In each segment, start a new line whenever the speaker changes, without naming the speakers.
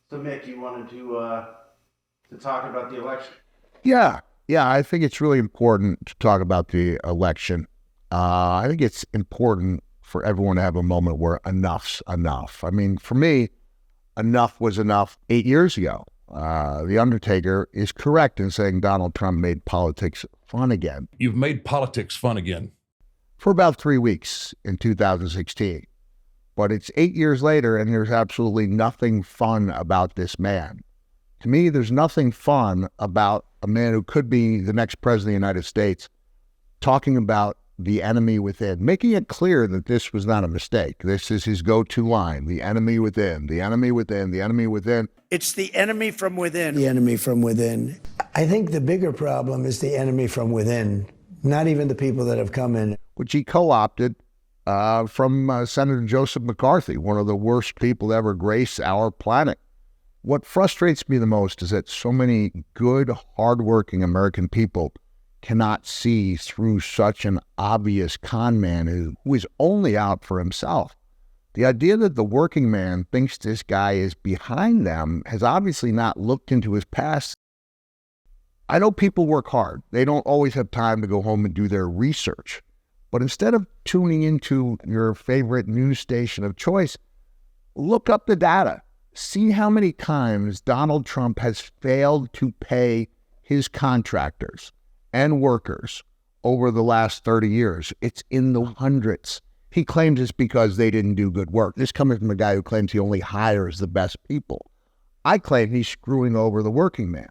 So, Mick, you wanted to talk about the election?
Yeah, I think it's really important to talk about the election. I think it's important for everyone to have a moment where enough's enough. I mean, for me, enough was enough 8 years ago. The Undertaker is correct in saying Donald Trump made politics fun again.
You've made politics fun again.
For about 3 weeks in 2016. But it's 8 years later, and there's absolutely nothing fun about this man. To me, there's nothing fun about a man who could be the next president of the United States talking about the enemy within, making it clear that this was not a mistake. This is his go-to line, the enemy within, the enemy within, the enemy within.
It's the enemy from within.
The enemy from within. I think the bigger problem is the enemy from within, not even the people that have come in.
Which he co-opted from Senator Joseph McCarthy, one of the worst people to ever grace our planet. What frustrates me the most is that so many good, hardworking American people cannot see through such an obvious con man who is only out for himself. The idea that the working man thinks this guy is behind them has obviously not looked into his past. I know people work hard. They don't always have time to go home and do their research. But instead of tuning into your favorite news station of choice, look up the data. See how many times Donald Trump has failed to pay his contractors and workers over the last 30 years. It's in the hundreds. He claims it's because they didn't do good work. This comes from a guy who claims he only hires the best people. I claim he's screwing over the working man.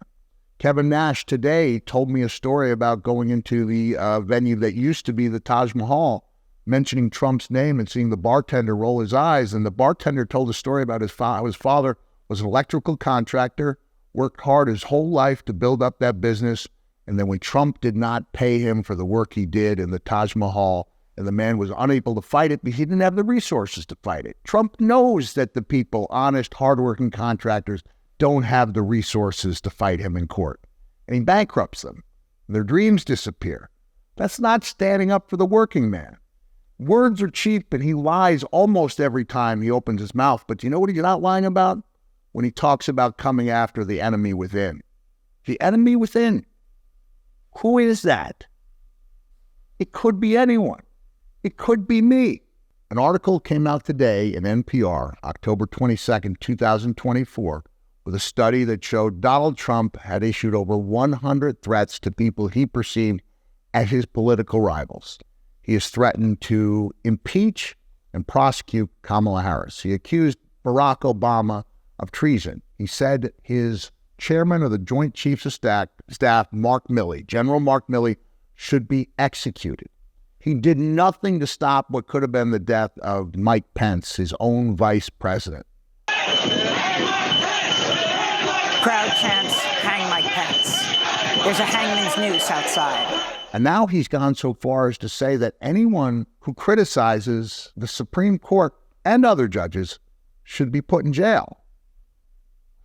Kevin Nash today told me a story about going into the venue that used to be the Taj Mahal, mentioning Trump's name and seeing the bartender roll his eyes. And the bartender told a story about his father was an electrical contractor, worked hard his whole life to build up that business. And then when Trump did not pay him for the work he did in the Taj Mahal, and the man was unable to fight it because he didn't have the resources to fight it. Trump knows that the people, honest, hardworking contractors, don't have the resources to fight him in court. And he bankrupts them. Their dreams disappear. That's not standing up for the working man. Words are cheap, and he lies almost every time he opens his mouth. But you know what he's not lying about? When he talks about coming after the enemy within. The enemy within. Who is that? It could be anyone. It could be me. An article came out today in NPR, October 22nd, 2024, with a study that showed Donald Trump had issued over 100 threats to people he perceived as his political rivals. He has threatened to impeach and prosecute Kamala Harris. He accused Barack Obama of treason. He said his chairman of the Joint Chiefs of Staff, Mark Milley, General Mark Milley, should be executed. He did nothing to stop what could have been the death of Mike Pence, his own vice president.
Crowd chants, "Hang Mike Pence." There's a hangman's noose outside.
And now he's gone so far as to say that anyone who criticizes the Supreme Court and other judges should be put in jail.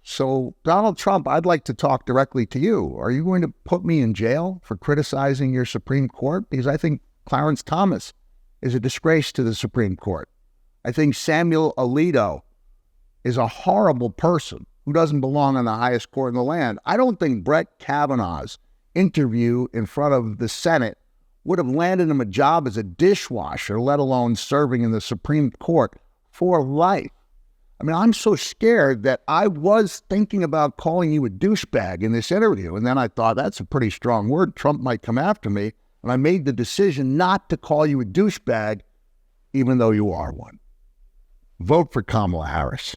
So, Donald Trump, I'd like to talk directly to you. Are you going to put me in jail for criticizing your Supreme Court? Because I think Clarence Thomas is a disgrace to the Supreme Court. I think Samuel Alito is a horrible person who doesn't belong on the highest court in the land. I don't think Brett Kavanaugh's interview in front of the Senate would have landed him a job as a dishwasher, let alone serving in the Supreme Court for life. I mean, I'm so scared that I was thinking about calling you a douchebag in this interview. And then I thought, that's a pretty strong word. Trump might come after me. And I made the decision not to call you a douchebag, even though you are one. Vote for Kamala Harris.